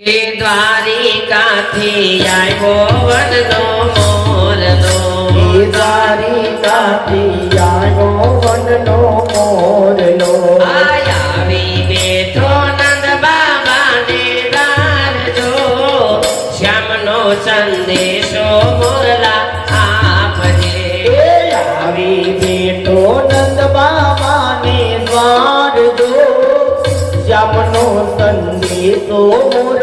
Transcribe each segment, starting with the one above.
દ્વારિકાથી આવ્યો વનનો મોરલો, દ્વારિકાથી આવ્યો વનનો મોરલો. આવી બેઠો નંદ બાબાને દારજો, શ્યામનો સંદેશો મોરલા આપજે. આવી બેઠો નંદ બાબાને દ્વારજો, શ્યામનો સંદેશો મોરલા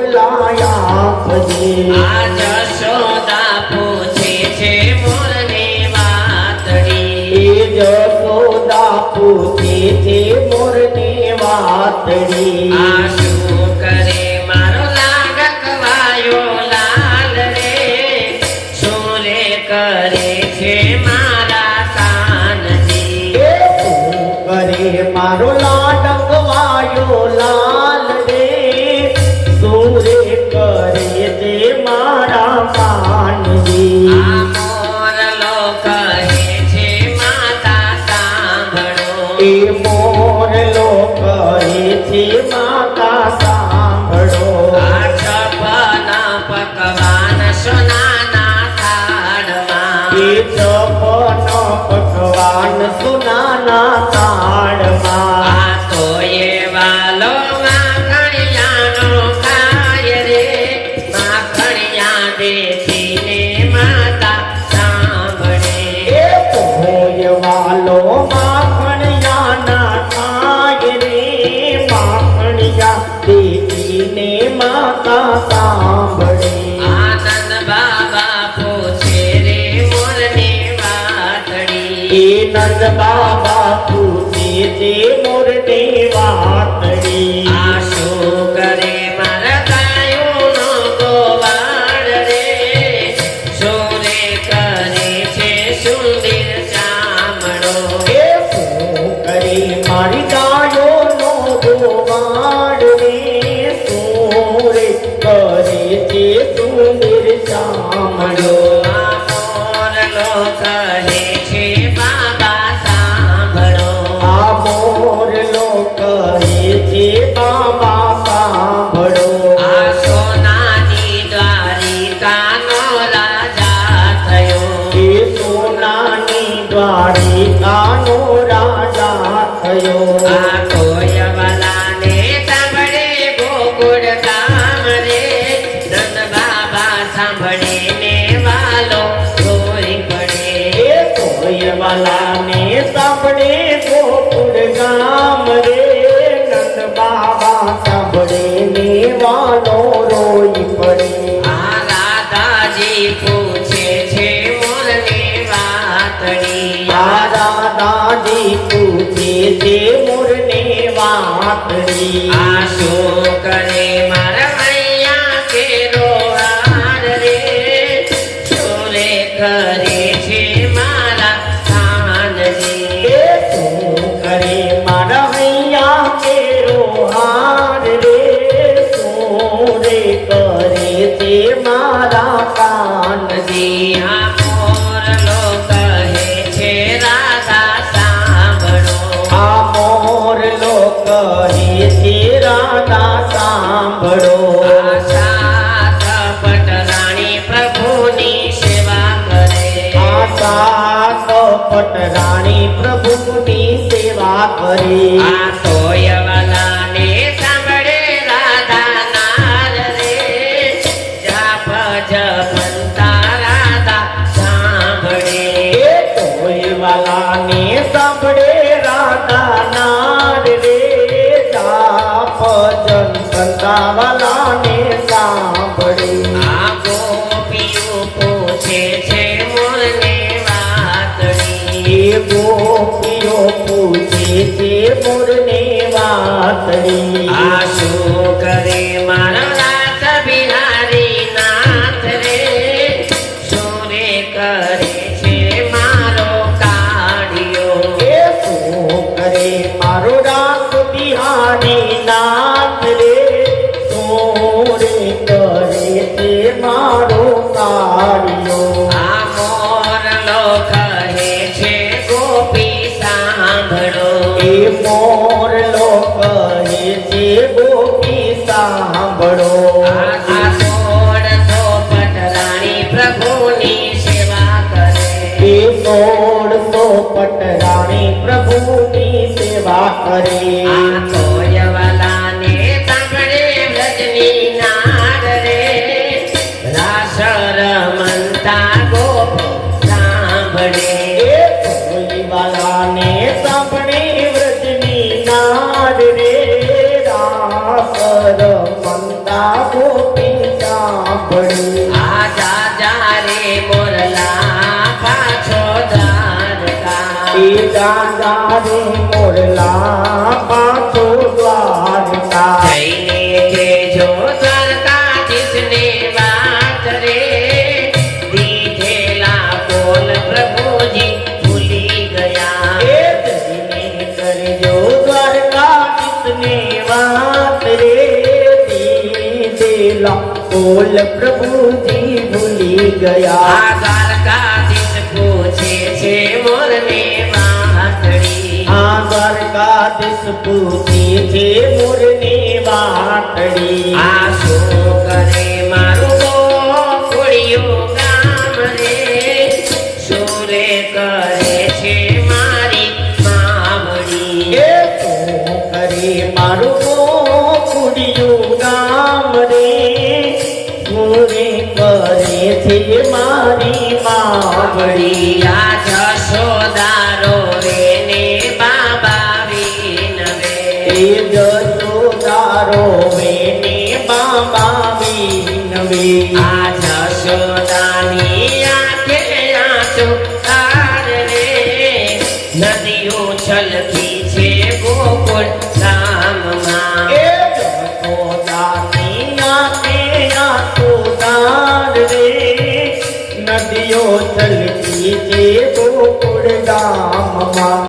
આપજે. આ જશોદા પૂછે છે મોરને વાતડી, જશોદા પૂછે છે મોરને વાતડી. આ શું કરે મારો લાડકવાયો લાલ રે, શું રે કરે છે મારા કાનજી. શું કરે મારો લાડકવાયો લાલ રે, શું રે કરે છે મારા કાનજી. આ મોરલો કહે છે માતા સાંભળો, એ મોરલો કહે છે માતા સાંભળો. આ છપ્પન પકવાન સોનાના થાળમાં, એ છપ્પન પકવાન સોનાના થાળમાં. આ તો એવા લો માખણિયાનો ખાય રે, માખણિયા દેખીને માતા સાંભળે. એ ભોય વાલો માખણિયાના ખાય રે, માખણિયા દેખીને માતા સાંભળે. આનંદ બાબા પૂછે રે મોરને વાતડી, એ નંદ બાબા પૂછે છે મોરને વાતડી. આ શું કરે મારા ગાયોનો ગોવાળ રે, શું રે કરે છે સુંદર ચામડો. એ શું કરે મારી ગાયોનો ગોવાળ રે, શું રે કરે છે સુંદર ચામડો. આ મોરલો કહે છે બાબા સાંભળો, આ મોરલો કહે છે બાબા સાંભળો. આ સોનાની દ્વારિકાનો રાજા થયો, એ સોનાની દ્વારિકાનો રાજા થયો. આ કોયવાલાને સાંભળે ગોકુળ ગામ રે, નંદ બાબા સાંભળીને વાલો રોઈ પડે. એ કોયવાલાને સાંભળે ગોકુળ ગામ રે, નંદ બાબા સાંભળે ને વાલો રોઈ પડે. આ રાધાજી પૂછે છે મોરને વાતડી, આ દાદાજી પૂછે છે મોરને વાતડી. આ શું કરે મારા મૈયા કેરો હાર રે, શું રે કરે છે મારા કાનજી. એ શું કરે મારા હૈયા કેરો હાર રે, શું રે કરે છે મારા કાનજી. આ મોરલો કહે છે રાધા સાંભળો, આ મોરલો કહે છે રાધા સાંભળો. આ સાત પટરાણી પ્રભુની સેવા કરે, આ સાત પટરાણી પ્રભુની સેવા કરે. આ તોયવાલાને સાંભળે રાધા નાર રે, જાપ જપંતા રાધા સાંભળે. એ તોયવાલાને સાંભળે રાધા નાર રે, જાપ જન સંતાવાલાને સાંભળે. આ ગોપીઓ પૂછે છે મોરને વાતડી, એ ગોપીઓ પૂછે છે મોરને વાતડી. આ શું કરે મારા નાથ બિહારી નાથ રે, શું રે કરે છે મારો કાઢિયો. એ શું કરે મારો રાસ બિહારી નાથ રે, શું રે કરે છે મારો કાર્યો. આ મોરલો કહે છે ગોપી સાંભળો, એ મોરલો કહે છે ગોપી સાંભળો. આ રે આ કોયવાલાને સાંભળે વ્રજની નાદ રે રાસ રમતા ગોપી સાંભળે એ કોઈવાલાને સાંભળે વ્રજની નાદ રે રાસ રમતા ગોપી સાંભળે આ જા રે મોરલા પાછો દ્વારકા એ દાદા રે મોરલા પાછો દ્વારકા જઈને કેજો દ્વારકાધીશને વાત રે દીધેલા બોલ પ્રભુજી ભૂલી ગયા એ જઈને કરજો દ્વારકાધીશને વાત રે દીધેલા બોલ પ્રભુજી ભૂલી ગયા આ દ્વારકાધીશ પૂછે છે મોરને વાતડી આ દ્વારકાધીશ પૂછે છે મોરની વાટડી આ શું કરે મારું ગોકુળિયું ગામ રે શું રે કરે છે મારી માવડી એ તું કરે મારું ગોકુળિયું ગામ રે પૂરે કરે છે મારી માવડી આ જશોદારો રે ને બાબા વિનવે એ જશોદારો વેને બાબા વિનવે આ જશોદાની આંખે આંસુ તાર રે નદીઓ છલકી છે ગોકુળ ગામમાં એ જશોદાની આંખે આંસુદાર રે નદીઓ છલકી છે ગોકુળ ગામમાં